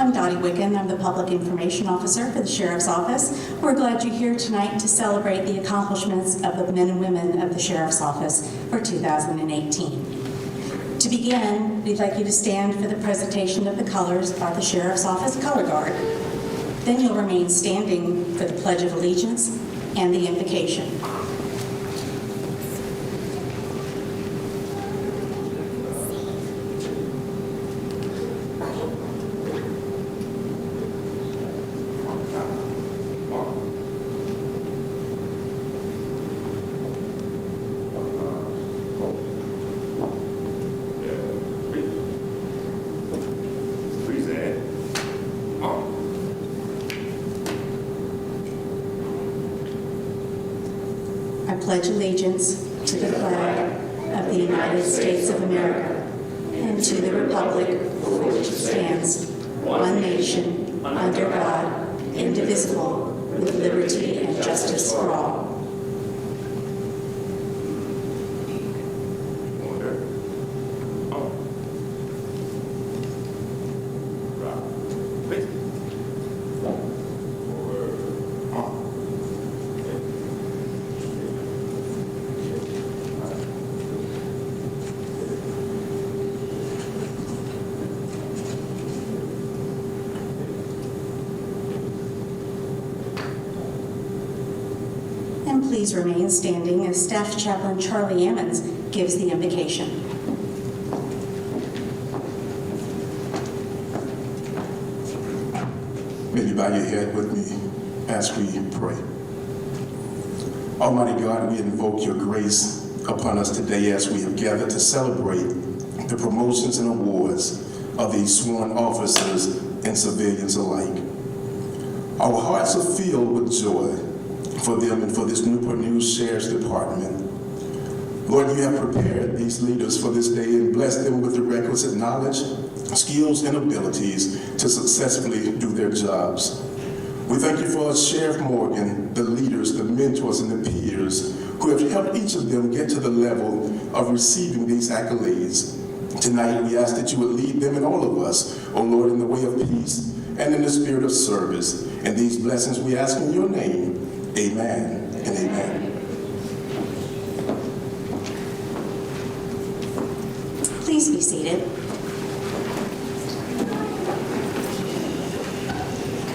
I'm Dottie Wicken. I'm the Public Information Officer for the Sheriff's Office. We're glad you're here tonight to celebrate the accomplishments of the men and women of the Sheriff's Office for 2018. To begin, we'd like you to stand for the presentation of the colors by the Sheriff's Office Color Guard. Then you'll remain standing for the Pledge of Allegiance and the invocation. Pledge allegiance to the flag of the United States of America and to the republic for which it stands, one nation, under God, indivisible, with liberty and justice for all. Please remain standing as Staff Chaplain Charlie Ammons gives the invocation. May you bow your head with me as we pray. Almighty God, we invoke your grace upon us today as we have gathered to celebrate the promotions and awards of these sworn officers and civilians alike. Our hearts are filled with joy for them and for this Newport News Sheriff's Department. Lord, you have prepared these leaders for this day and blessed them with the requisite knowledge, skills, and abilities to successfully do their jobs. We thank you for Sheriff Morgan, the leaders, the mentors, and the peers who have helped each of them get to the level of receiving these accolades. Tonight, we ask that you would lead them and all of us, O Lord, in the way of peace and in the spirit of service. And these blessings we ask in your name. Amen and amen. Please be seated.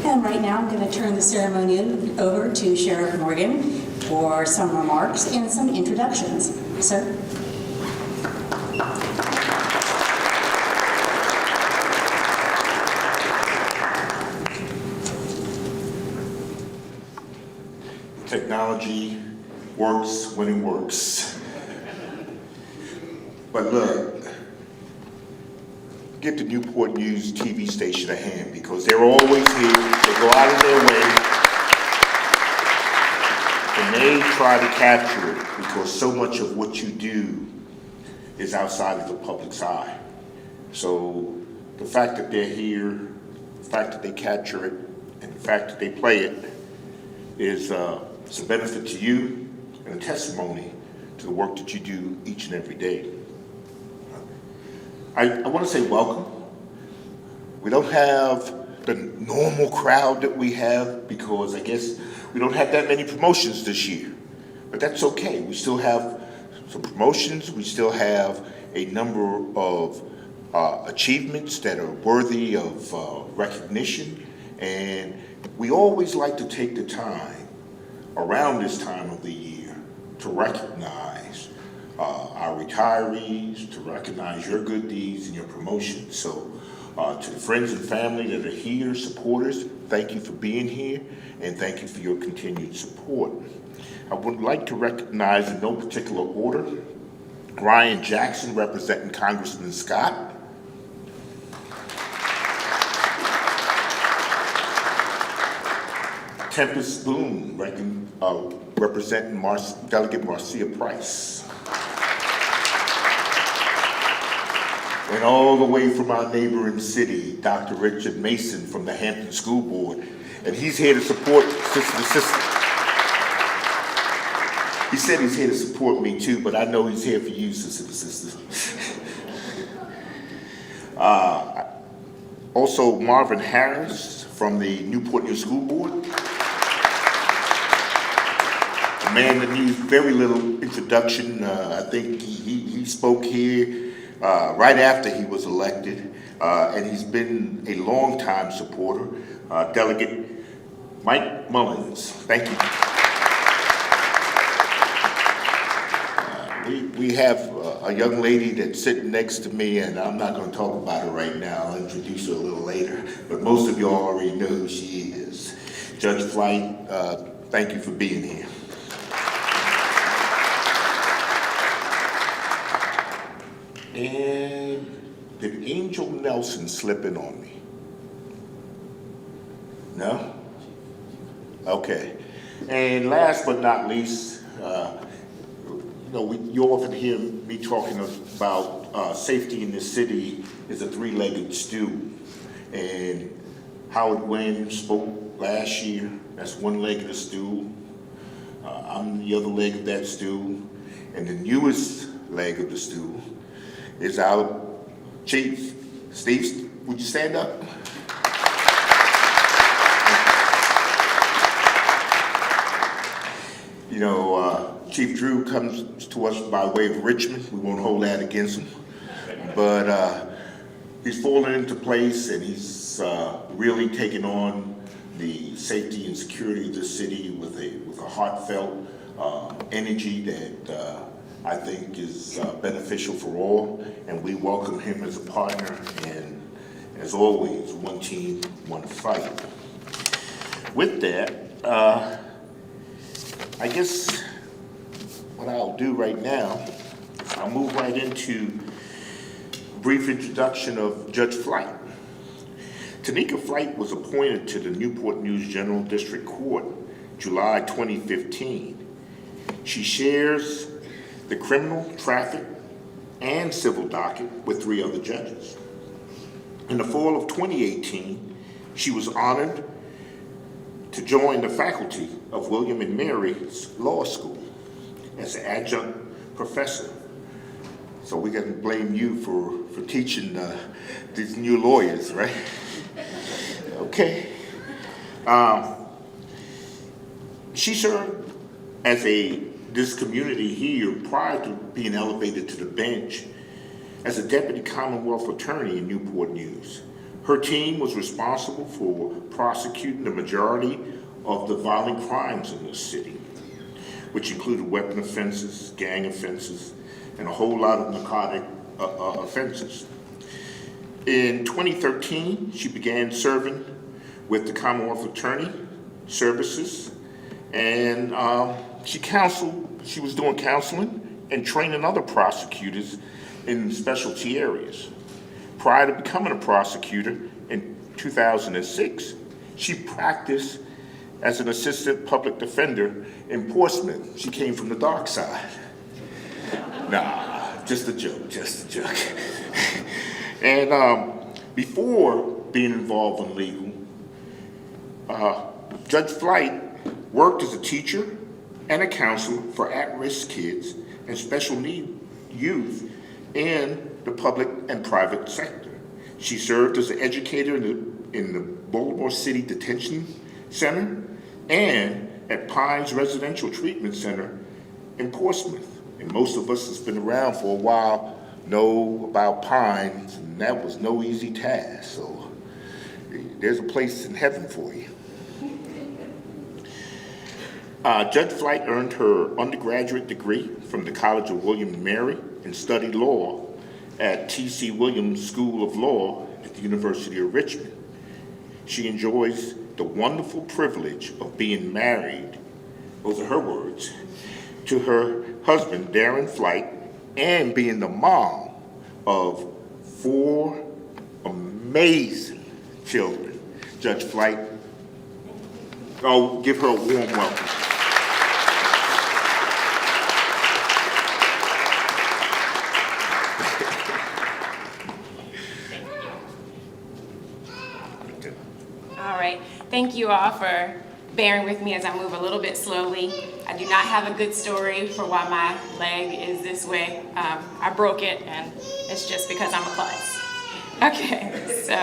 And right now I'm going to turn the ceremony over to Sheriff Morgan for some remarks and some introductions. Sir? Technology works when it works. But look, give the Newport News TV station a hand because they're always here. They go out of their way and they try to capture it because so much of what you do is outside of the public's eye. So the fact that they're here, the fact that they capture it, and the fact that they play it is it's a benefit to you and a testimony to the work that you do each and every day. I want to say welcome. We don't have the normal crowd that we have because I guess we don't have that many promotions this year, but that's okay. We still have some promotions. We still have a number of achievements that are worthy of recognition, and we always like to take the time around this time of the year to recognize our retirees, to recognize your good deeds and your promotions. So to the friends and family that are here, supporters, thank you for being here and thank you for your continued support. I would like to recognize in no particular order, Ryan Jackson representing Congressman Scott. Tempest Boone representing Delegate Marcia Price. And all the way from our neighboring city, Dr. Richard Mason from the Hampton School Board. And he's here to support Sister to Sister. He said he's here to support me too, but I know he's here for you, Sister to Sister. Also, Marvin Harris from the Newport News School Board. A man that needs very little introduction. I think he spoke here right after he was elected, and he's been a longtime supporter. Delegate Mike Mullins, thank you. We have a young lady that's sitting next to me, and I'm not going to talk about her right now. I'll introduce her a little later, but most of you already know who she is. Judge Flight, thank you for being here. And did Angel Nelson slip in on me? No? Okay. And last but not least, you often hear me talking about safety in the city is a three-legged stool. And Howard Williams spoke last year. That's one leg of the stool. I'm the other leg of that stool. And the newest leg of the stool is our chief. Steve, would you stand up? You know, Chief Drew comes to us by way of Richmond. We won't hold that against him. But he's fallen into place, and he's really taken on the safety and security of the city with a heartfelt energy that I think is beneficial for all. And we welcome him as a partner, and as always, one team, one fight. With that, I guess what I'll do right now is I'll move right into a brief introduction of Judge Flight. Tanika Flight was appointed to the Newport News General District Court July 2015. She shares the criminal, traffic, and civil docket with 3 other judges. In the fall of 2018, she was honored to join the faculty of William and Mary's Law School as an adjunct professor. So we got to blame you for teaching these new lawyers, right? Okay. She served as this community here prior to being elevated to the bench as a deputy Commonwealth attorney in Newport News. Her team was responsible for prosecuting the majority of the violent crimes in the city, which included weapon offenses, gang offenses, and a whole lot of narcotic offenses. In 2013, she began serving with the Commonwealth Attorney Services, and she was doing counseling and training other prosecutors in specialty areas. Prior to becoming a prosecutor in 2006, she practiced as an assistant public defender in Portsmouth. She came from the dark side. Nah, just a joke. And before being involved in legal, Judge Flight worked as a teacher and a counselor for at-risk kids and special need youth in the public and private sector. She served as an educator in the Baltimore City Detention Center and at Pines Residential Treatment Center in Portsmouth. And most of us that's been around for a while know about Pines, and that was no easy task. So there's a place in heaven for you. Judge Flight earned her undergraduate degree from the College of William and Mary and studied law at T.C. Williams School of Law at the University of Richmond. She enjoys the wonderful privilege of being married, those are her words, to her husband, Darren Flight, and being the mom of 4 amazing children. Judge Flight, give her a warm welcome. Thank you all for bearing with me as I move a little bit slowly. I do not have a good story for why my leg is this way. I broke it, and it's just because I'm a klutz. Okay, so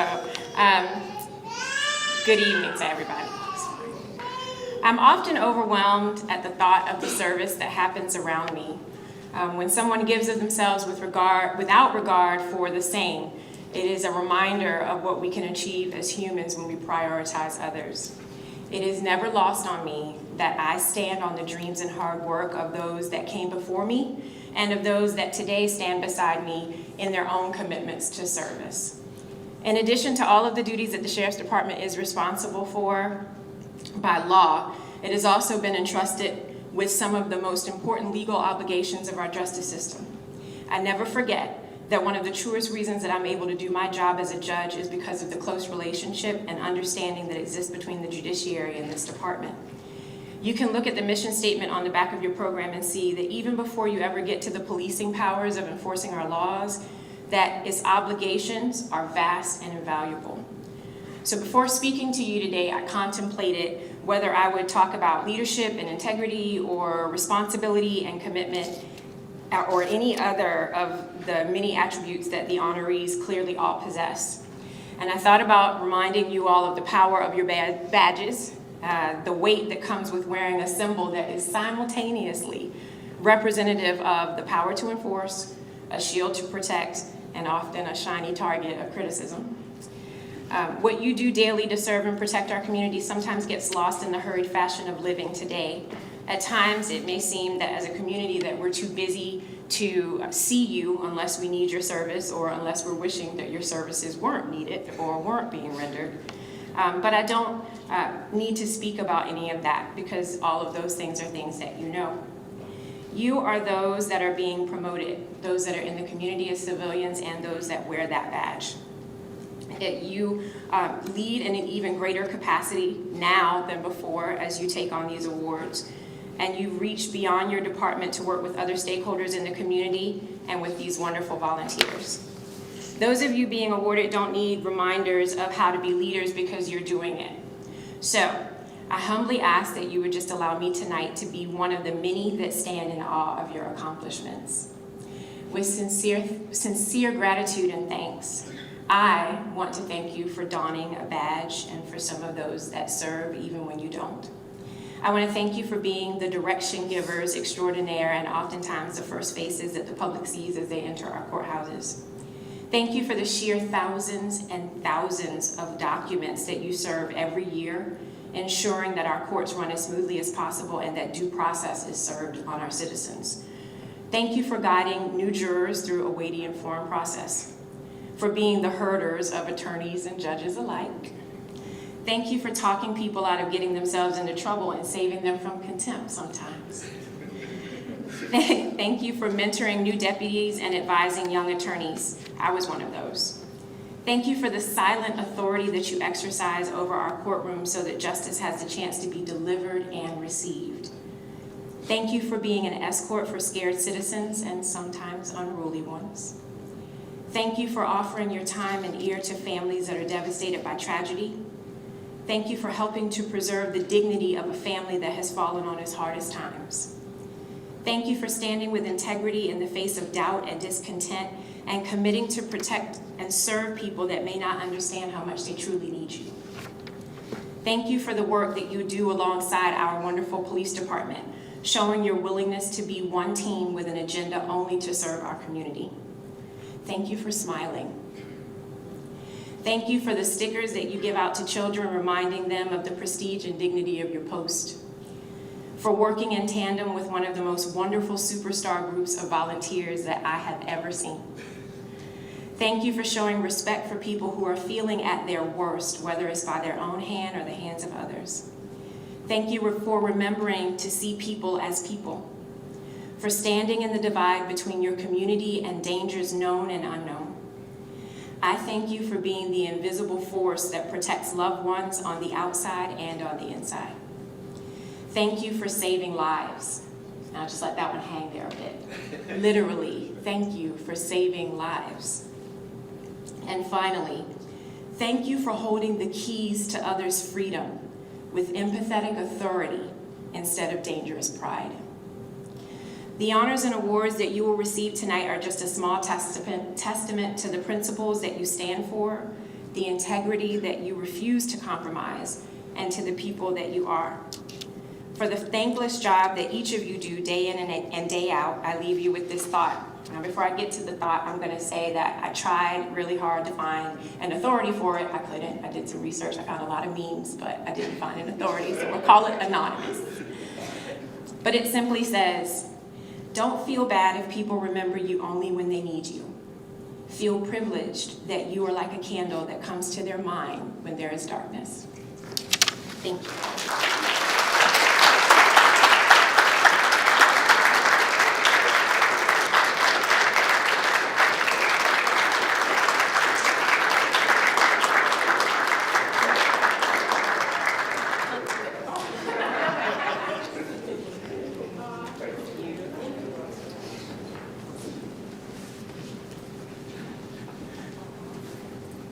Good evening to everybody. I'm often overwhelmed at the thought of the service that happens around me. When someone gives of themselves without regard for the same, it is a reminder of what we can achieve as humans when we prioritize others. It is never lost on me that I stand on the dreams and hard work of those that came before me and of those that today stand beside me in their own commitments to service. In addition to all of the duties that the Sheriff's Department is responsible for by law, it has also been entrusted with some of the most important legal obligations of our justice system. I never forget that one of the truest reasons that I'm able to do my job as a judge is because of the close relationship and understanding that exists between the judiciary and this department. You can look at the mission statement on the back of your program and see that even before you ever get to the policing powers of enforcing our laws, that its obligations are vast and invaluable. So before speaking to you today, I contemplated whether I would talk about leadership and integrity or responsibility and commitment or any other of the many attributes that the honorees clearly all possess. And I thought about reminding you all of the power of your badges, the weight that comes with wearing a symbol that is simultaneously representative of the power to enforce, a shield to protect, and often a shiny target of criticism. What you do daily to serve and protect our community sometimes gets lost in the hurried fashion of living today. At times, it may seem that as a community that we're too busy to see you unless we need your service or unless we're wishing that your services weren't needed or weren't being rendered. But I don't need to speak about any of that because all of those things are things that you know. You are those that are being promoted, those that are in the community as civilians and those that wear that badge. You lead in an even greater capacity now than before as you take on these awards. And you reach beyond your department to work with other stakeholders in the community and with these wonderful volunteers. Those of you being awarded don't need reminders of how to be leaders because you're doing it. So I humbly ask that you would just allow me tonight to be one of the many that stand in awe of your accomplishments. With sincere gratitude and thanks, I want to thank you for donning a badge and for some of those that serve even when you don't. I want to thank you for being the direction givers extraordinaire and oftentimes the first faces that the public sees as they enter our courthouses. Thank you for the sheer thousands and thousands of documents that you serve every year, ensuring that our courts run as smoothly as possible and that due process is served on our citizens. Thank you for guiding new jurors through a weighty and foreign process, for being the herders of attorneys and judges alike. Thank you for talking people out of getting themselves into trouble and saving them from contempt sometimes. Thank you for mentoring new deputies and advising young attorneys. I was one of those. Thank you for the silent authority that you exercise over our courtroom so that justice has the chance to be delivered and received. Thank you for being an escort for scared citizens and sometimes unruly ones. Thank you for offering your time and ear to families that are devastated by tragedy. Thank you for helping to preserve the dignity of a family that has fallen on its hardest times. Thank you for standing with integrity in the face of doubt and discontent and committing to protect and serve people that may not understand how much they truly need you. Thank you for the work that you do alongside our wonderful police department, showing your willingness to be one team with an agenda only to serve our community. Thank you for smiling. Thank you for the stickers that you give out to children, reminding them of the prestige and dignity of your post. For working in tandem with one of the most wonderful superstar groups of volunteers that I have ever seen. Thank you for showing respect for people who are feeling at their worst, whether it's by their own hand or the hands of others. Thank you for remembering to see people as people. For standing in the divide between your community and dangers known and unknown. I thank you for being the invisible force that protects loved ones on the outside and on the inside. Thank you for saving lives. And I'll just let that one hang there a bit. Literally, thank you for saving lives. And finally, thank you for holding the keys to others' freedom with empathetic authority instead of dangerous pride. The honors and awards that you will receive tonight are just a small testament to the principles that you stand for, the integrity that you refuse to compromise, and to the people that you are. For the thankless job that each of you do day in and day out, I leave you with this thought. Now, before I get to the thought, I'm going to say that I tried really hard to find an authority for it. I couldn't. I did some research. I found a lot of memes, but I didn't find an authority, so we'll call it anonymous. But it simply says, don't feel bad if people remember you only when they need you. Feel privileged that you are like a candle that comes to their mind when there is darkness. Thank you.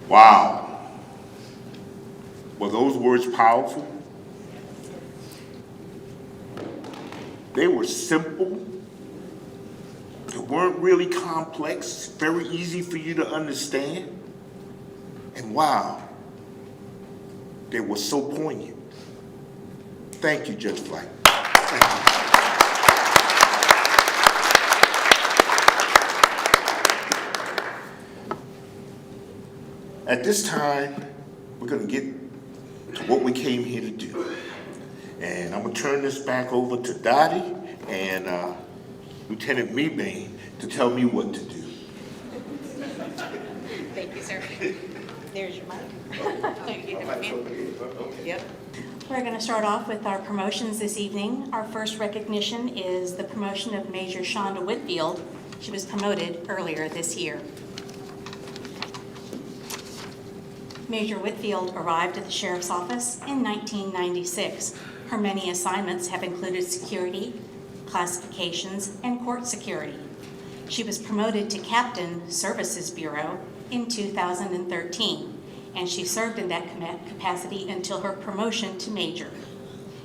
Wow. Were those words powerful? They were simple. They weren't really complex, very easy for you to understand. And wow, they were so poignant. Thank you, Judge Flight. Thank you. At this time, we're going to get to what we came here to do. And I'm going to turn this back over to Dottie and Lieutenant Mebane to tell me what to do. Thank you, sir. There's your mic. Yep. We're going to start off with our promotions this evening. Our first recognition is the promotion of Major Shonda Whitfield. She was promoted earlier this year. Major Whitfield arrived at the Sheriff's Office in 1996. Her many assignments have included security, classifications, and court security. She was promoted to Captain Services Bureau in 2013, and she served in that capacity until her promotion to Major.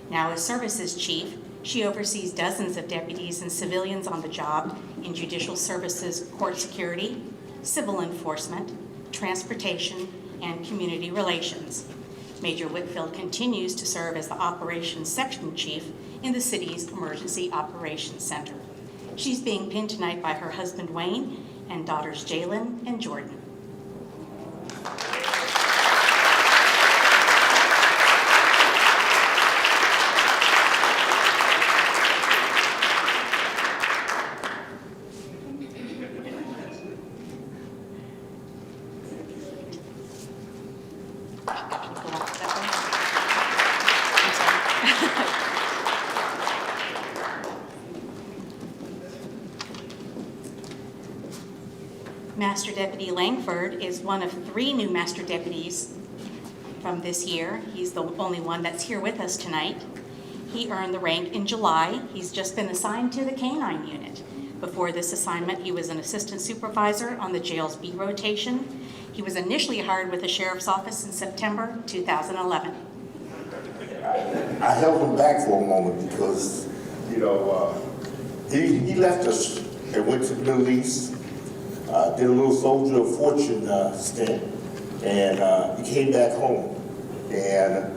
Now as Services Chief, she oversees dozens of deputies and civilians on the job in judicial services, court security, civil enforcement, transportation, and community relations. Major Whitfield continues to serve as the Operations Section Chief in the city's Emergency Operations Center. She's being pinned tonight by her husband Wayne and daughters Jalen and Jordan. Master Deputy Langford is one of 3 new Master Deputies from this year. He's the only one that's here with us tonight. He earned the rank in July. He's just been assigned to the K-9 unit. Before this assignment, he was an assistant supervisor on the jail's B rotation. He was initially hired with the Sheriff's Office in September 2011. I held him back for a moment because, he left us and went to the Middle East. Did a little Soldier of Fortune stint, and he came back home. And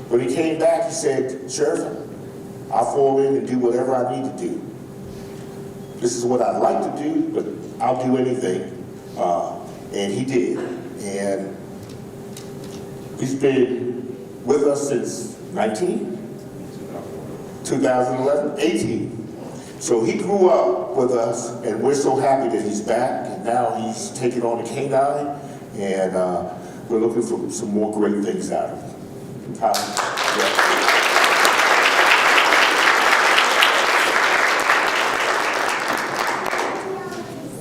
when he came back, he said, "Sheriff, I'll fall in and do whatever I need to do. This is what I'd like to do, but I'll do anything." And he did. And he's been with us since 18. So he grew up with us, and we're so happy that he's back, and now he's taking on the K-9, and we're looking for some more great things out of him.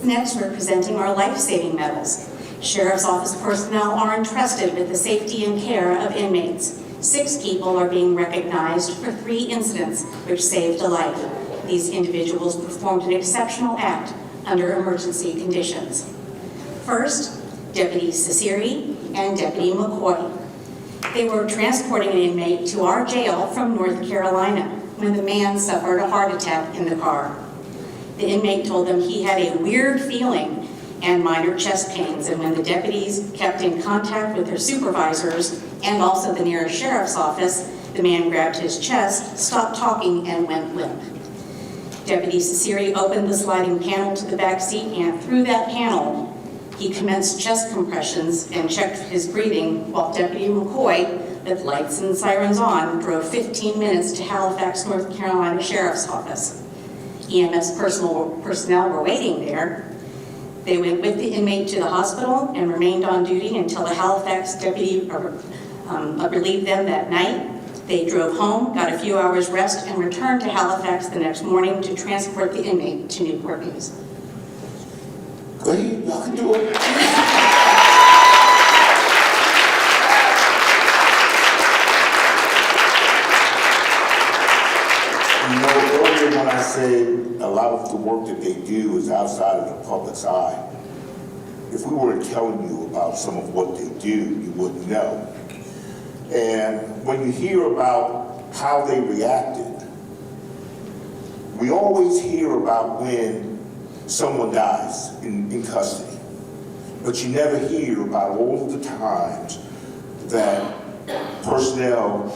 Next, we're presenting our life-saving medals. Sheriff's Office personnel are entrusted with the safety and care of inmates. 6 people are being recognized for 3 incidents which saved a life. These individuals performed an exceptional act under emergency conditions. First, Deputy Cesiri and Deputy Mccoy. They were transporting an inmate to our jail from North Carolina when the man suffered a heart attack in the car. The inmate told them he had a weird feeling and minor chest pains. And when the deputies kept in contact with their supervisors and also the nearest sheriff's office, the man grabbed his chest, stopped talking, and went limp. Deputy Cesiri opened the sliding panel to the back seat, and through that panel, he commenced chest compressions and checked his breathing while Deputy Mccoy, with lights and sirens on, drove 15 minutes to Halifax, North Carolina Sheriff's Office. EMS personnel were waiting there. They went with the inmate to the hospital and remained on duty until the Halifax deputy relieved them that night. They drove home, got a few hours rest, and returned to Halifax the next morning to transport the inmate to Newport News. Go ahead, y'all can do it. You know, earlier when I said a lot of the work that they do is outside of the public's eye, if we weren't telling you about some of what they do, you wouldn't know. And when you hear about how they reacted, we always hear about when someone dies in custody, but you never hear about all of the times that personnel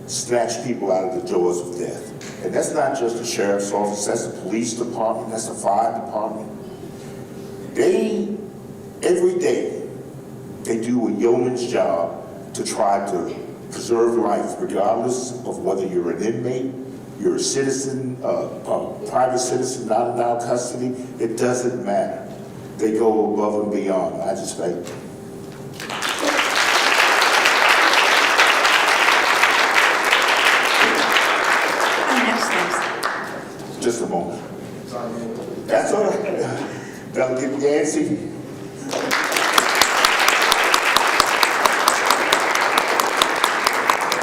snatch people out of the jaws of death. And that's not just the sheriff's office, that's the police department, that's the fire department. Every day, they do a yeoman's job to try to preserve life, regardless of whether you're an inmate, you're a citizen, a private citizen, not in our custody, it doesn't matter. They go above and beyond. I just thank them. Just a moment. That's all right. That'll get Nancy.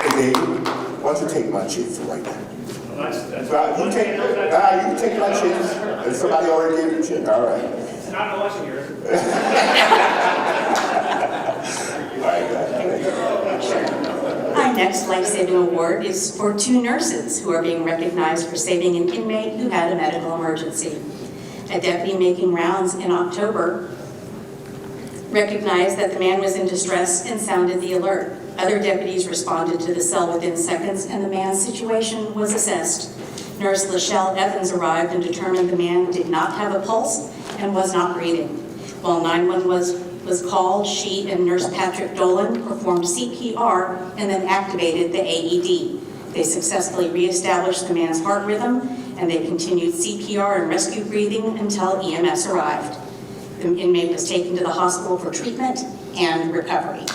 Hey, David, why don't you take my chair for right now? You take my chair. And somebody already gave you a chair. All right. It's not an election year. All right, Our next life-saving award is for 2 nurses who are being recognized for saving an inmate who had a medical emergency. A deputy making rounds in October recognized that the man was in distress and sounded the alert. Other deputies responded to the cell within seconds, and the man's situation was assessed. Nurse LaChelle Evans arrived and determined the man did not have a pulse and was not breathing. While 911 was called, she and Nurse Patrick Dolan performed CPR and then activated the AED. They successfully reestablished the man's heart rhythm, and they continued CPR and rescue breathing until EMS arrived. The inmate was taken to the hospital for treatment and recovery.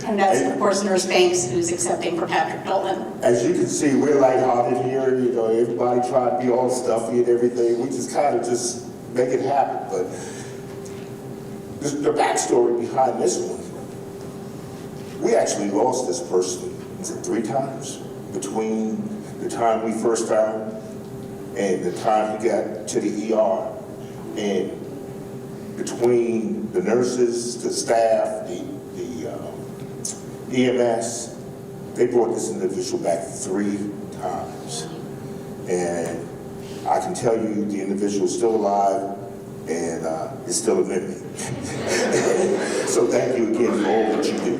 And that's, of course, Nurse Banks, who's accepting for Patrick Dolan. As you can see, we're lighthearted here. You know, everybody tried to be all stuffy and everything. We just kind of just make it happen. But the backstory behind this one, we actually lost this person 3 times between the time we first found him and the time he got to the ER. And between the nurses, the staff, the EMS, they brought this individual back 3 times. And I can tell you the individual is still alive and is still a memory. So thank you again for all that you do.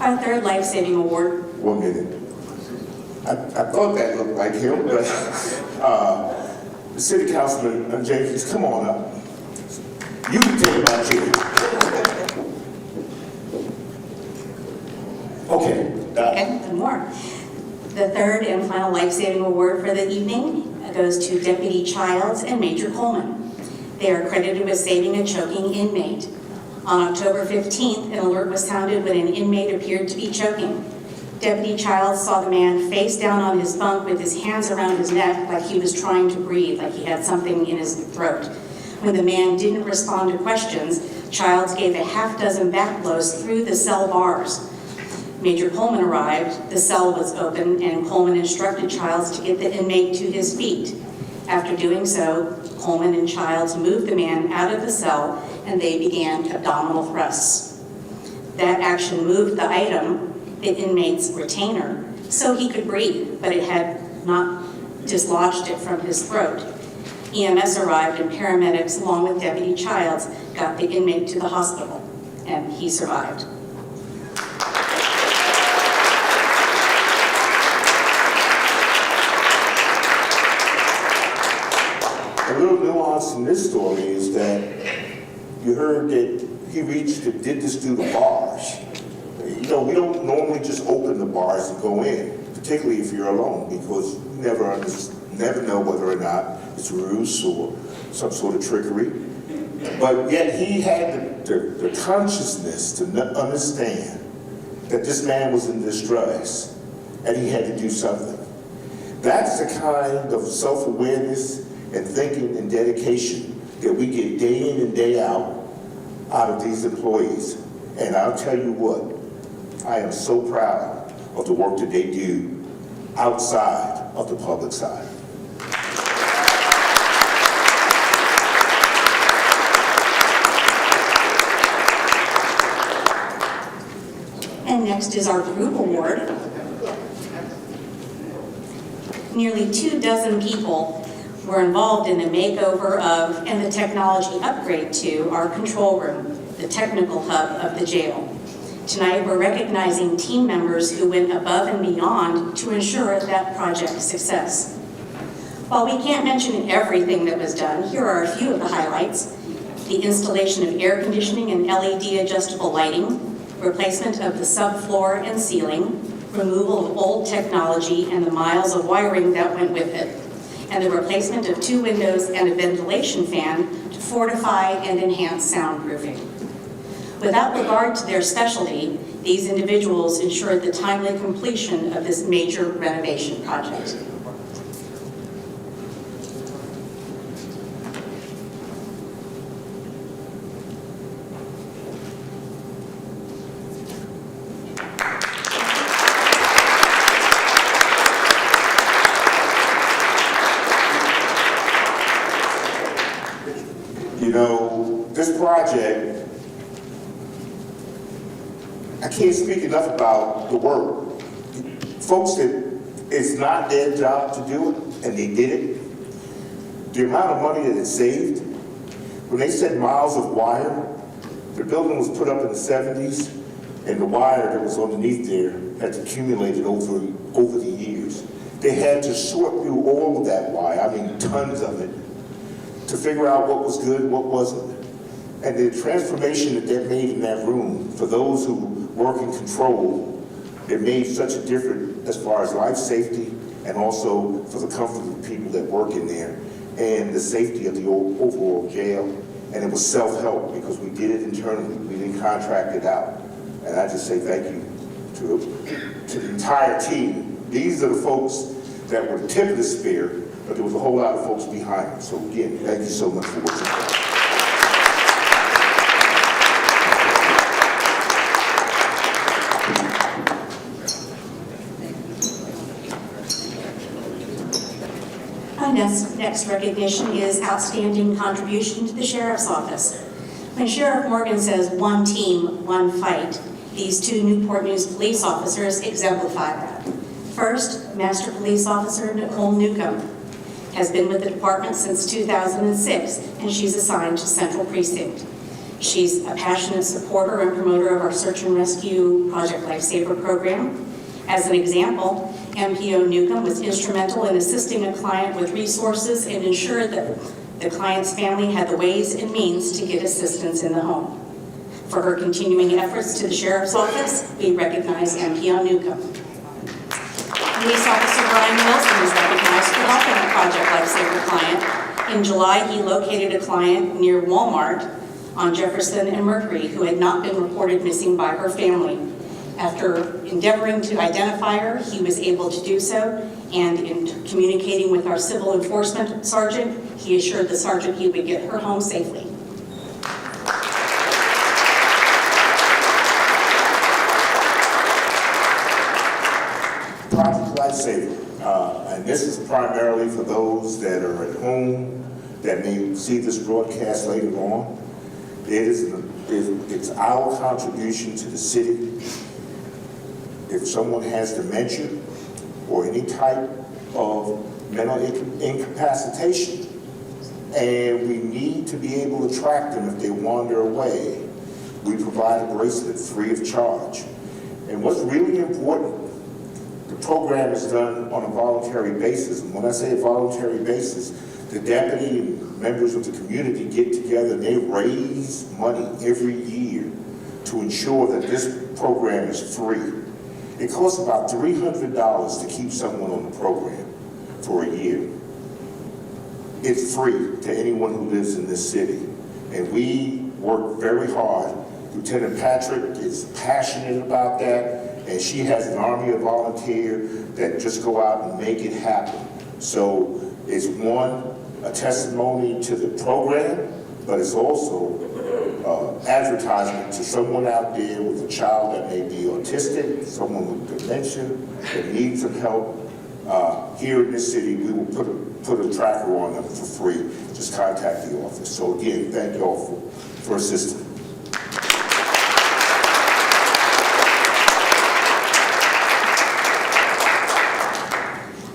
Our third life-saving award. 1 minute. I thought that looked like him, but the city councilman, Jenkins, come on up. You can take my chair. Okay. Okay, one more. The third and final life-saving award for the evening goes to Deputy Childs and Major Coleman. They are credited with saving a choking inmate. On October 15th, an alert was sounded when an inmate appeared to be choking. Deputy Childs saw the man face down on his bunk with his hands around his neck like he was trying to breathe, like he had something in his throat. When the man didn't respond to questions, Childs gave a half-dozen back blows through the cell bars. Major Coleman arrived, the cell was open, and Coleman instructed Childs to get the inmate to his feet. After doing so, Coleman and Childs moved the man out of the cell, and they began abdominal thrusts. That action moved the item, the inmate's retainer, so he could breathe, but it had not dislodged it from his throat. EMS arrived, and paramedics, along with Deputy Childs, got the inmate to the hospital, and he survived. A little nuance in this story is that you heard that he reached and did this through the bars. You know, we don't normally just open the bars and go in, particularly if you're alone, because you never know whether or not it's a ruse or some sort of trickery. But yet he had the consciousness to understand that this man was in distress and he had to do something. That's the kind of self-awareness and thinking and dedication that we get day in and day out of these employees. And I'll tell you what, I am so proud of the work that they do outside of the public side. And next is our group award. Nearly 24 people were involved in the makeover of and the technology upgrade to our control room, the technical hub of the jail. Tonight, we're recognizing team members who went above and beyond to ensure that project's success. While we can't mention everything that was done, here are a few of the highlights. The installation of air conditioning and LED adjustable lighting, replacement of the subfloor and ceiling, removal of old technology and the miles of wiring that went with it, and the replacement of 2 windows and a ventilation fan to fortify and enhance soundproofing. Without regard to their specialty, these individuals ensured the timely completion of this major renovation project. You know, this project, I can't speak enough about the work. Folks that it's not their job to do it, and they did it. The amount of money that it saved, when they said miles of wire, the building was put up in the 70s, and the wire that was underneath there had accumulated over the years. They had to sort through all of that wire, I mean tons of it, to figure out what was good and what wasn't. And the transformation that that made in that room, for those who work in control, it made such a difference as far as life safety and also for the comfort of the people that work in there and the safety of the overall jail. And it was self-help because we did it internally. We didn't contract it out. And I just say thank you to the entire team. These are the folks that were the tip of the spear, but there was a whole lot of folks behind them. So again, thank you so much for what you've done. Our next recognition is outstanding contribution to the Sheriff's Office. When Sheriff Morgan says one team, one fight, these 2 Newport News police officers exemplify that. First, Master Police Officer Nicole Newcomb has been with the department since 2006, and she's assigned to Central Precinct. She's a passionate supporter and promoter of our Search and Rescue Project Lifesaver program. As an example, MPO Newcomb was instrumental in assisting a client with resources and ensured that the client's family had the ways and means to get assistance in the home. For her continuing efforts to the Sheriff's Office, we recognize MPO Newcomb. Police Officer Brian Wilson is recognized for helping a Project Lifesaver client. In July, he located a client near Walmart on Jefferson and Mercury who had not been reported missing by her family. After endeavoring to identify her, he was able to do so, and in communicating with our civil enforcement sergeant, he assured the sergeant he would get her home safely. lifesaver. And this is primarily for those that are at home that may see this broadcast later on. It's our contribution to the city. If someone has dementia or any type of mental incapacitation, and we need to be able to track them if they wander away, we provide a bracelet free of charge. And what's really important, the program is done on a voluntary basis. And when I say a voluntary basis, the deputy and members of the community get together and they raise money every year to ensure that this program is free. It costs about $300 to keep someone on the program for a year. It's free to anyone who lives in this city. And we work very hard. Lieutenant Patrick is passionate about that, and she has an army of volunteers that just go out and make it happen. So it's one, a testimony to the program, but it's also advertisement to someone out there with a child that may be autistic, someone with dementia that needs some help. Here in this city, we will put a tracker on them for free. Just contact the office. So again, thank you all for assisting.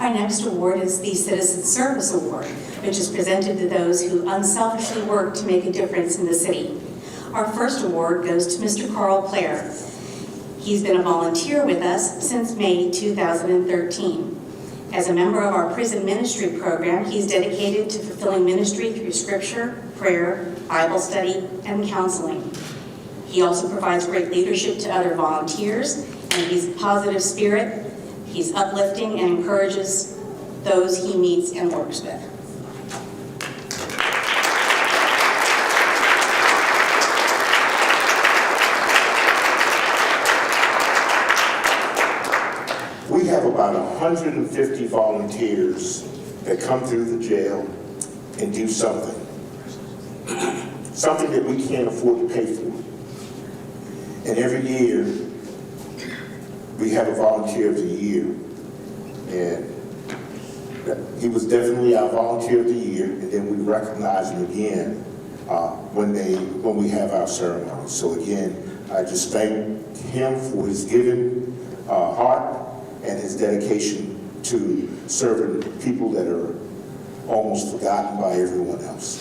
Our next award is the Citizen Service Award, which is presented to those who unselfishly work to make a difference in the city. Our first award goes to Mr. Carl Clare. He's been a volunteer with us since May 2013. As a member of our prison ministry program, he's dedicated to fulfilling ministry through scripture, prayer, Bible study, and counseling. He also provides great leadership to other volunteers, and he's a positive spirit. He's uplifting and encourages those he meets and works with. We have about 150 volunteers that come through the jail and do something. Something that we can't afford to pay for. And every year, we have a volunteer of the year. And he was definitely our volunteer of the year, and then we recognize him again when we have our ceremony. So again, I just thank him for his giving heart and his dedication to serving people that are almost forgotten by everyone else.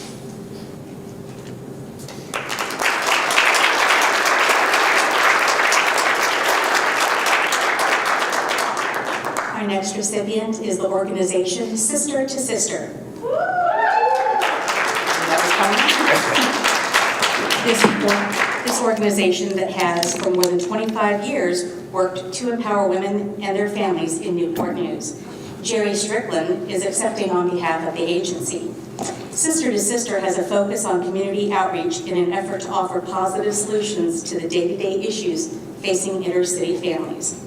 Our next recipient is the organization Sister to Sister. This organization that has, for more than 25 years, worked to empower women and their families in Newport News. Jerry Strickland is accepting on behalf of the agency. Sister to Sister has a focus on community outreach in an effort to offer positive solutions to the day-to-day issues facing inner-city families.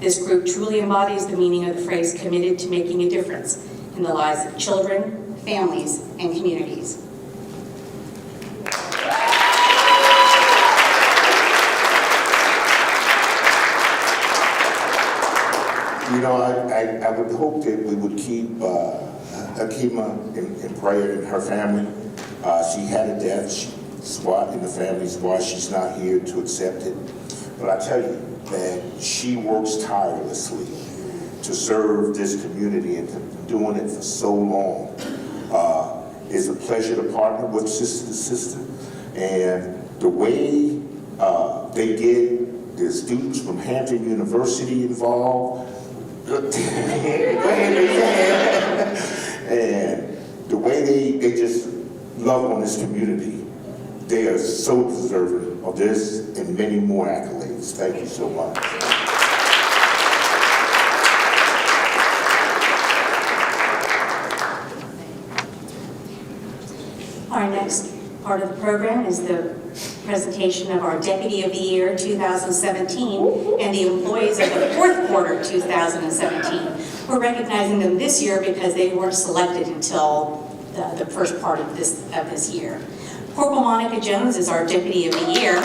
This group truly embodies the meaning of the phrase committed to making a difference in the lives of children, families, and communities. You know, I would hope that we would keep Akima in prayer and her family. She had a death in the family's why she's not here to accept it. But I tell you that she works tirelessly to serve this community and doing it for so long. It's a pleasure to partner with Sister to Sister. And the way they get the students from Hampton University involved, and the way they just love on this community, they are so deserving of this and many more accolades. Thank you so much. Our next part of the program is the presentation of our Deputy of the Year 2017 and the employees of the fourth quarter 2017. We're recognizing them this year because they weren't selected until the first part of this year. Corporal Monica Jones is our Deputy of the Year.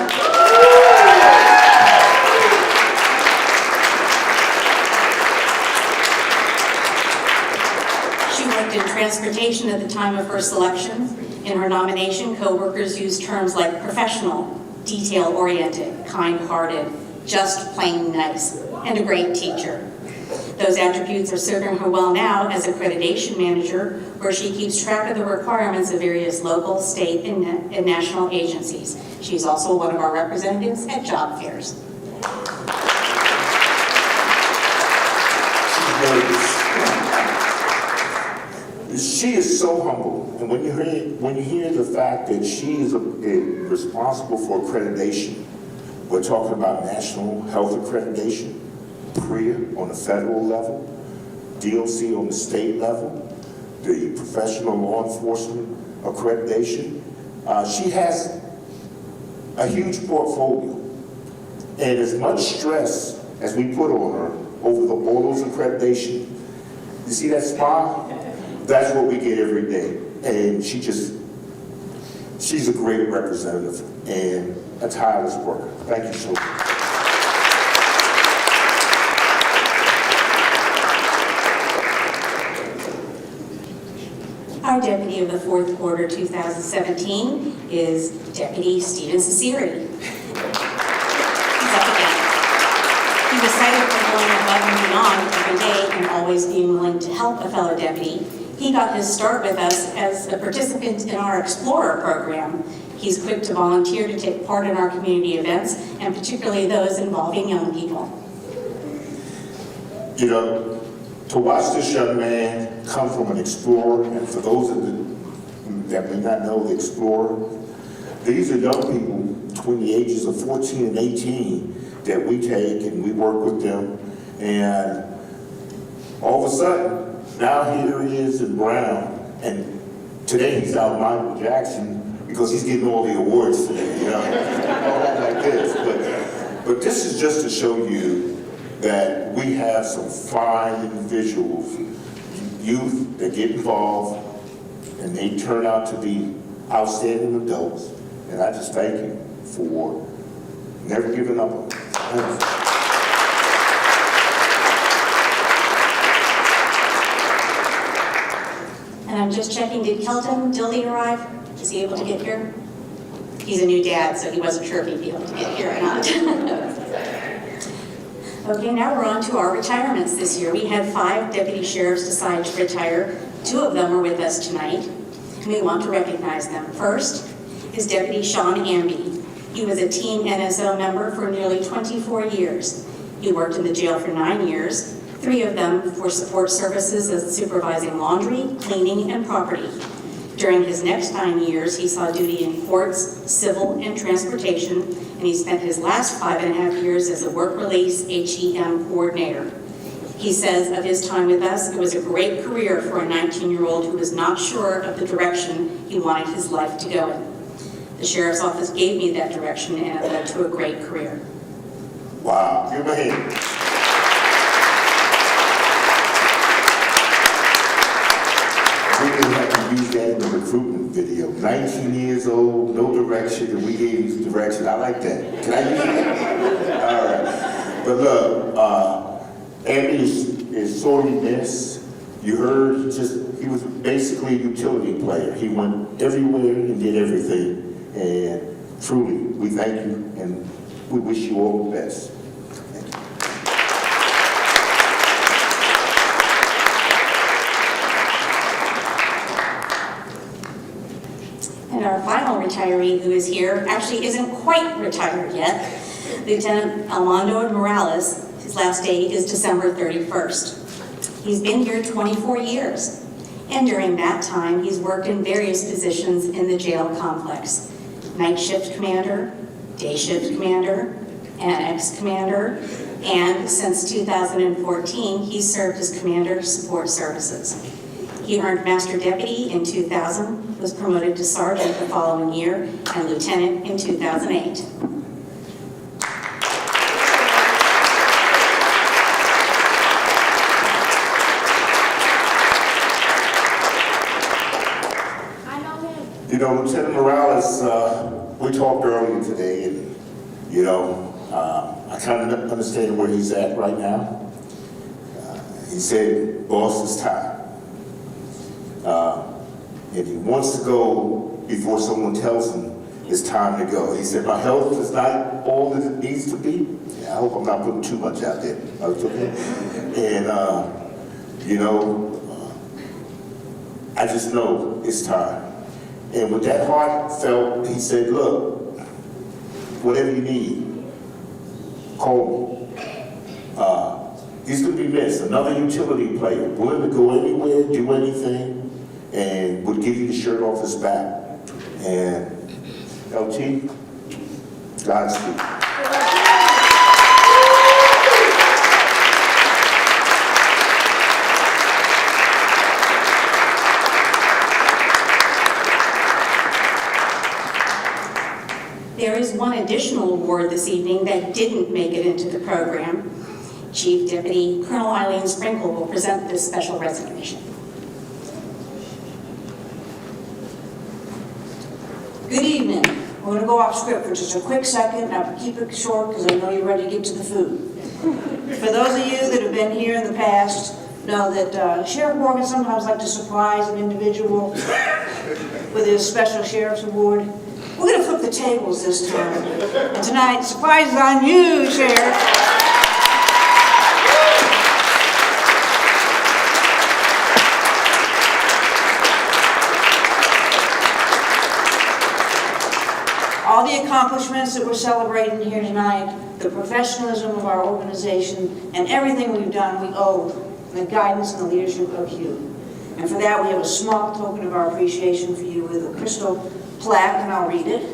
worked in transportation at the time of her selection. In her nomination, co-workers used terms like professional, detail-oriented, kind-hearted, just plain nice, and a great teacher. Those attributes are serving her well now as accreditation manager, where she keeps track of the requirements of various local, state, and national agencies. She's also one of our representatives at job fairs. She is so humble, and when you hear the fact that she is responsible for accreditation, we're talking about national health accreditation, PRIA on the federal level, DOC on the state level, the professional law enforcement accreditation. She has a huge portfolio, and as much stress as we put on her over all those accreditation, you see that smile? That's what we get every day. And she's a great representative and a tireless worker. Thank you so much. Our deputy of the fourth quarter 2017 is Deputy Stephen Cesiri. He's up again. He was cited for going above and beyond every day and always being willing to help a fellow deputy. He got his start with us as a participant in our Explorer program. He's quick to volunteer to take part in our community events, and particularly those involving young people. You know, to watch this young man come from an Explorer, and for those that may not know the Explorer, these are young people between the ages of 14 and 18 that we take and we work with them, and all of a sudden, now here he is in Brown, and today he's out Michael Jackson because he's getting all the awards today, you know, all that like this. But this is just to show you that we have some fine individuals, youth that get involved, and they turn out to be outstanding adults. And I just thank you for never giving up on us. And I'm just checking, did Kelton Dildy arrive? Is he able to get here? He's a new dad, so he wasn't sure if he'd be able to get here or not. Okay, now we're on to our retirements this year. We had 5 deputy sheriffs decide to retire. 2 of them are with us tonight, and we want to recognize them. First is Deputy Amby. He was a team NSO member for nearly 24 years. He worked in the jail for 9 years, 3 of them for support services as supervising laundry, cleaning, and property. During his next 9 years, he saw duty in courts, civil, and transportation, and he spent his last 5.5 years as a work release HEM coordinator. He says of his time with us, it was a great career for a 19-year-old who was not sure of the direction he wanted his life to go in. The sheriff's office gave me that direction, and it led to a great career. Wow, give him a hand. We didn't have to use that in the recruitment video. 19 years old, no direction, and we gave you direction. I like that. Can I use that? All right. But look, Amby is sorely missed. You heard, he was basically a utility player. He went everywhere and did everything. And truly, we thank you, and we wish you all the best. Thank you. And our final retiree who is here actually isn't quite retired yet. Lieutenant Almando Morales, his last day is December 31st. He's been here 24 years, and during that time, he's worked in various positions in the jail complex. Night shift commander, day shift commander, annex commander, and since 2014, he's served as commander of support services. He earned master deputy in 2000, was promoted to sergeant the following year, and lieutenant in 2008. You know, Lieutenant Morales, we talked earlier today, and, you know, I kind of understand where he's at right now. He said, boss, it's time. And he wants to go before someone tells him it's time to go. He said, my health is not all that it needs to be. Yeah, I hope I'm not putting too much out there. And, I just know it's time. And with that heartfelt, he said, look, whatever you need, Coleman. He's going to be missed. Another utility player, willing to go anywhere, do anything, and would give you the shirt off his back. And LT, Godspeed. There is one additional award this evening that didn't make it into the program. Chief Deputy Colonel Eileen Sprinkle will present this special resignation. Good evening. We're going to go off script for just a quick second. Now keep it short because I know you're ready to get to the food. For those of you that have been here in the past, know that Sheriff Morgan sometimes likes to surprise an individual with his special sheriff's award. We're going to flip the tables this time. And tonight, surprise is on you, Sheriff. All the accomplishments that we're celebrating here tonight, the professionalism of our organization, and everything we've done, we owe the guidance and the leadership of you. And for that, we have a small token of our appreciation for you with a crystal plaque, and I'll read it.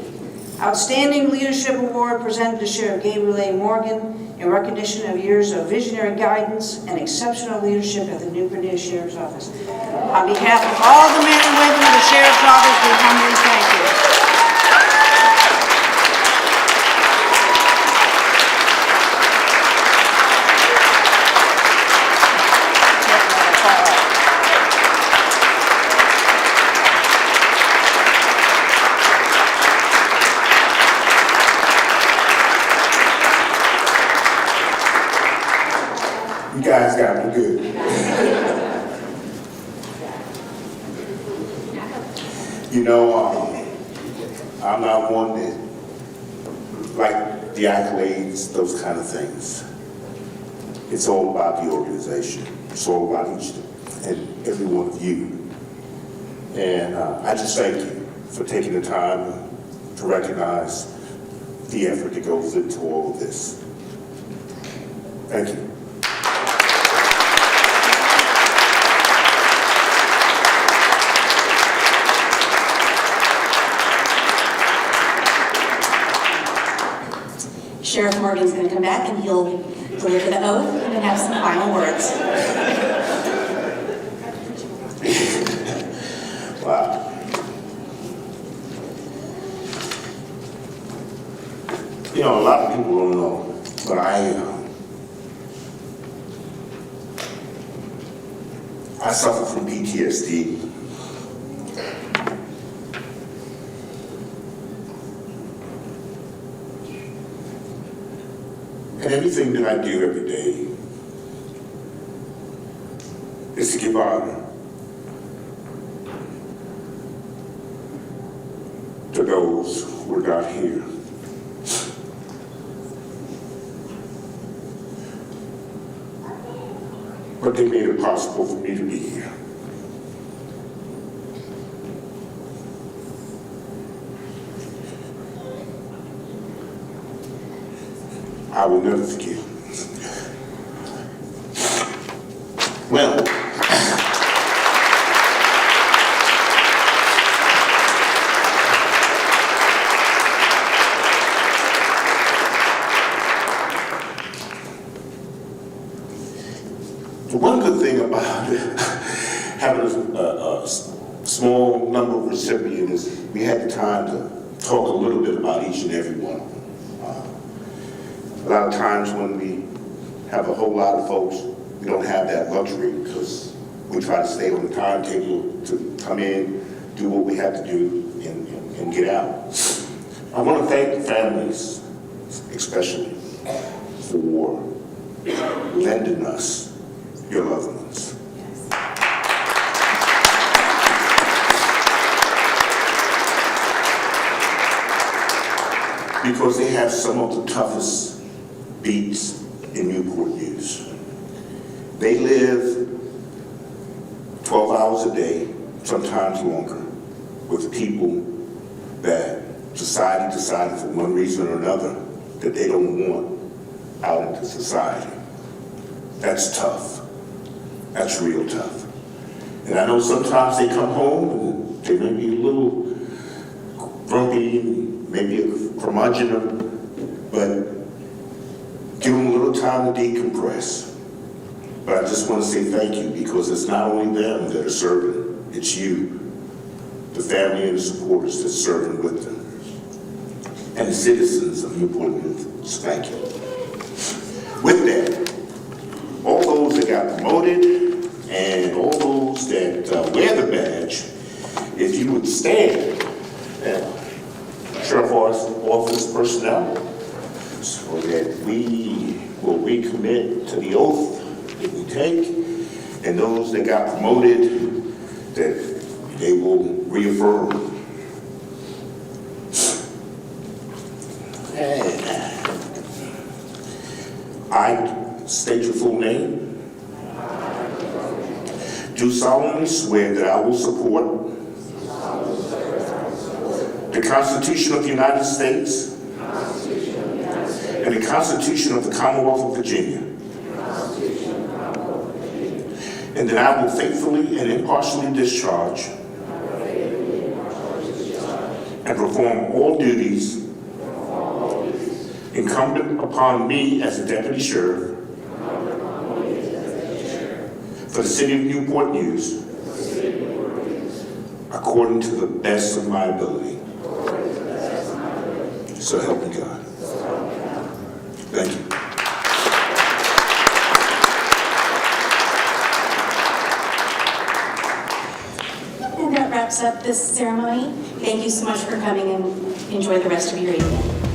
Outstanding Leadership Award presented to Sheriff Gabriel A. Morgan in recognition of years of visionary guidance and exceptional leadership at the Newport Sheriff's Office. On behalf of all the men and women of the Sheriff's Office, we humbly thank you. You guys got me good. I'm not one that like the accolades, those kind of things. It's all about the organization. It's all about each and every one of you. And I just thank you for taking the time to recognize the effort that goes into all of this. Thank you. Sheriff Morgan's going to come back and he'll deliver the oath and then have some final words. Wow. A lot of people don't know, but I suffer from PTSD. And everything that I do every day is to give honor to those who are not here. But they made it possible for me to be here. I will never forget. Well, the one good thing about having a small number of recipients is we had the time to talk a little bit about each and every one of them. A lot of times when we have a whole lot of folks, we don't have that luxury because we try to stay on the timetable to come in, do what we have to do, and get out. I want to thank the families, especially, for lending us your loved ones. because they have some of the toughest beats in Newport News. They live 12 hours a day, sometimes longer, with people that society decided for one reason or another that they don't want out into society. That's tough. That's real tough. And I know sometimes they come home and they may be a little grumpy, maybe a curmudgeon, but give them a little time to decompress. But I just want to say thank you, because it's not only them that are serving, it's you, the family and the supporters that's serving with them, and the citizens of Newport News. So thank you. With that, all those that got promoted and all those that wear the badge, if you would stand, Sheriff Office personnel, so that we will recommit to the oath that we take, and those that got promoted, that they will reaffirm. And I state your full name. Do solemnly swear that I will support the Constitution of the United States and the Constitution of the Commonwealth of Virginia, and that I will faithfully and impartially discharge and perform all duties incumbent upon me as a deputy sheriff for the city of Newport News, according to the best of my ability. So help me God. Thank you. And that wraps up this ceremony. Thank you so much for coming, and enjoy the rest of your evening.